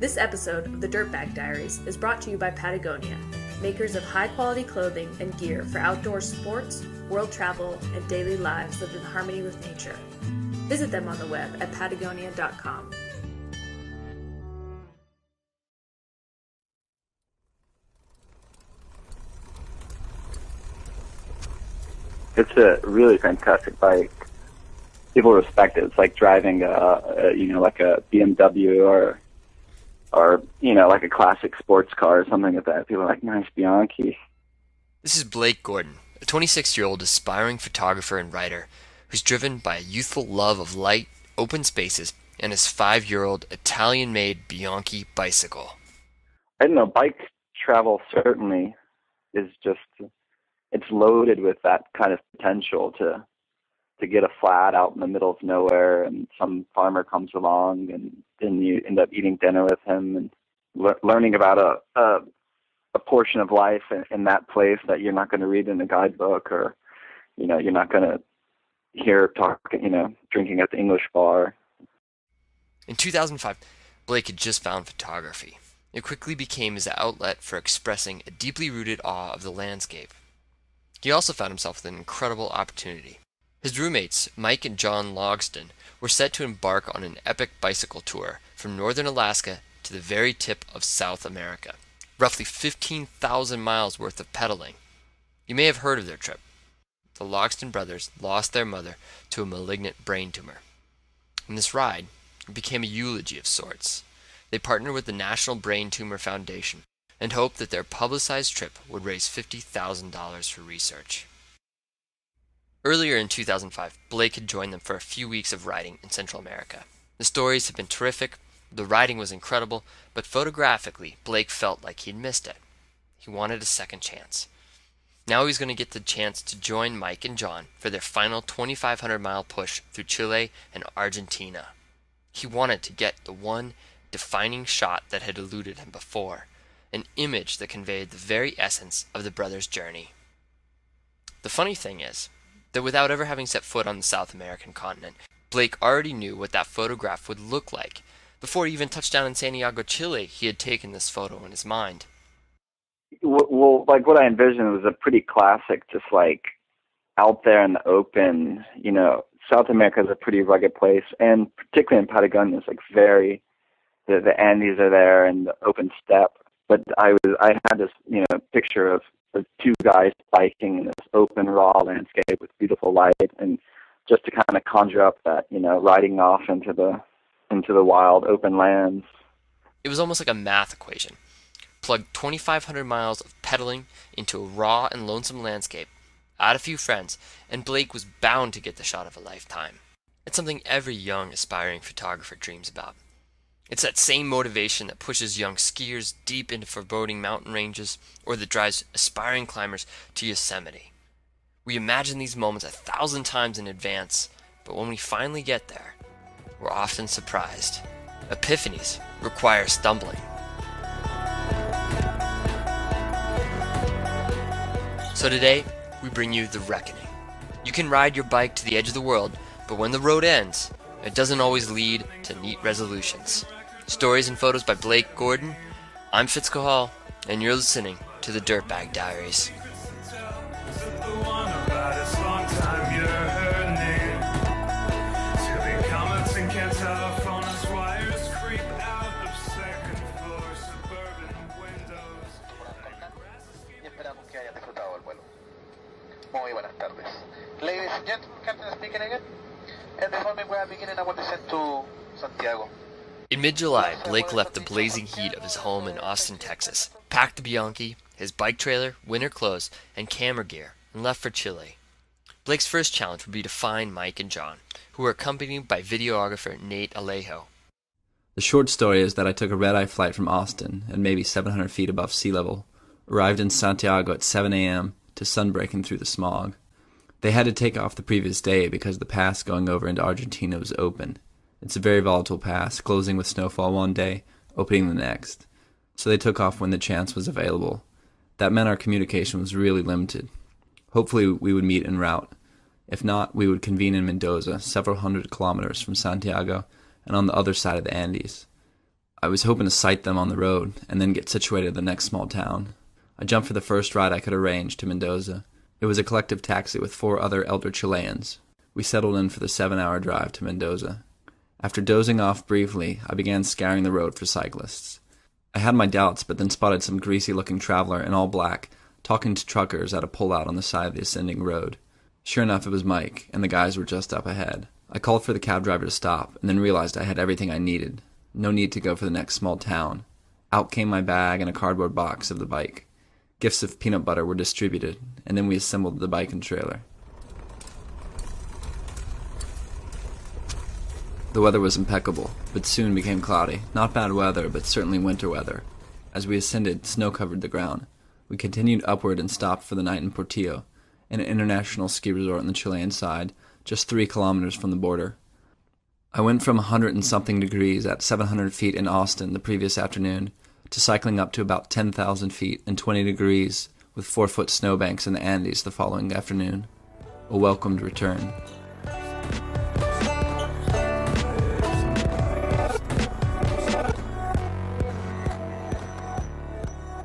This episode of the Dirtbag Diaries is brought to you by Patagonia, makers of high-quality clothing and gear for outdoor sports, world travel, and daily lives lived in harmony with nature. Visit them on the web at patagonia.com. It's a really fantastic bike. People respect it. It's like driving like a BMW or like a classic sports car or something like that. People are like, nice Bianchi. This is Blake Gordon, a 26-year-old aspiring photographer and writer who's driven by a youthful love of light, open spaces, and his 5-year-old Italian-made Bianchi bicycle. I don't know, bike travel certainly is just, it's loaded with that kind of potential to get a flat out in the middle of nowhere, and some farmer comes along, and then you end up eating dinner with him and learning about a portion of life in that place that you're not going to read in a guidebook, or you're not going to hear talk, drinking at the English bar. In 2005, Blake had just found photography. It quickly became his outlet for expressing a deeply rooted awe of the landscape. He also found himself with an incredible opportunity. His roommates, Mike and John Logsdon, were set to embark on an epic bicycle tour from northern Alaska to the very tip of South America, roughly 15,000 miles worth of pedaling. You may have heard of their trip. The Logsdon brothers lost their mother to a malignant brain tumor. In this ride, it became a eulogy of sorts. They partnered with the National Brain Tumor Foundation and hoped that their publicized trip would raise $50,000 for research. Earlier in 2005, Blake had joined them for a few weeks of riding in Central America. The stories had been terrific, the riding was incredible, but photographically, Blake felt like he'd missed it. He wanted a second chance. Now he was going to get the chance to join Mike and John for their final 2,500-mile push through Chile and Argentina. He wanted to get the one defining shot that had eluded him before, an image that conveyed the very essence of the brothers' journey. The funny thing is that without ever having set foot on the South American continent, Blake already knew what that photograph would look like. Before he even touched down in Santiago, Chile, he had taken this photo in his mind. Well, like what I envisioned was a pretty classic, just like out there in the open. South America is a pretty rugged place, and particularly in Patagonia, it's like the Andes are there and the open steppe. But I had this picture of two guys biking in this open, raw landscape with beautiful light, and just to kind of conjure up that riding off into the wild open lands. It was almost like a math equation. Plug 2,500 miles of pedaling into a raw and lonesome landscape, add a few friends, and Blake was bound to get the shot of a lifetime. It's something every young, aspiring photographer dreams about. It's that same motivation that pushes young skiers deep into foreboding mountain ranges, or that drives aspiring climbers to Yosemite. We imagine these moments 1,000 times in advance, but when we finally get there, we're often surprised. Epiphanies require stumbling. So today, we bring you The Reckoning. You can ride your bike to the edge of the world, but when the road ends, it doesn't always lead to neat resolutions. Stories and photos by Blake Gordon. I'm Fitzcahall, and you're listening to the Dirtbag Diaries. Muy buenas tardes. Ladies and gentlemen, Captain speaking again. And before we begin, I want to send to Santiago. In mid-July, Blake left the blazing heat of his home in Austin, Texas, packed the Bianchi, his bike trailer, winter clothes, and camera gear, and left for Chile. Blake's first challenge would be to find Mike and John, who were accompanied by videographer Nate Alejo. The short story is that I took a red-eye flight from Austin at maybe 700 feet above sea level, arrived in Santiago at 7 a.m., to sunbreaking through the smog. They had to take off the previous day because the pass going over into Argentina was open. It's a very volatile pass, closing with snowfall one day, opening the next. So they took off when the chance was available. That meant our communication was really limited. Hopefully we would meet en route. If not, we would convene in Mendoza, several hundred kilometers from Santiago and on the other side of the Andes. I was hoping to sight them on the road and then get situated at the next small town. I jumped for the first ride I could arrange to Mendoza. It was a collective taxi with 4 other elder Chileans. We settled in for the 7-hour drive to Mendoza. After dozing off briefly, I began scouring the road for cyclists. I had my doubts, but then spotted some greasy-looking traveler in all black, talking to truckers at a pullout on the side of the ascending road. Sure enough, it was Mike, and the guys were just up ahead. I called for the cab driver to stop, and then realized I had everything I needed. No need to go for the next small town. Out came my bag and a cardboard box of the bike. Gifts of peanut butter were distributed, and then we assembled the bike and trailer. The weather was impeccable, but soon became cloudy. Not bad weather, but certainly winter weather. As we ascended, snow covered the ground. We continued upward and stopped for the night in Portillo, an international ski resort on the Chilean side, just 3 kilometers from the border. I went from 100-and-something degrees at 700 feet in Austin the previous afternoon to cycling up to about 10,000 feet and 20 degrees with 4-foot snowbanks in the Andes the following afternoon. A welcomed return.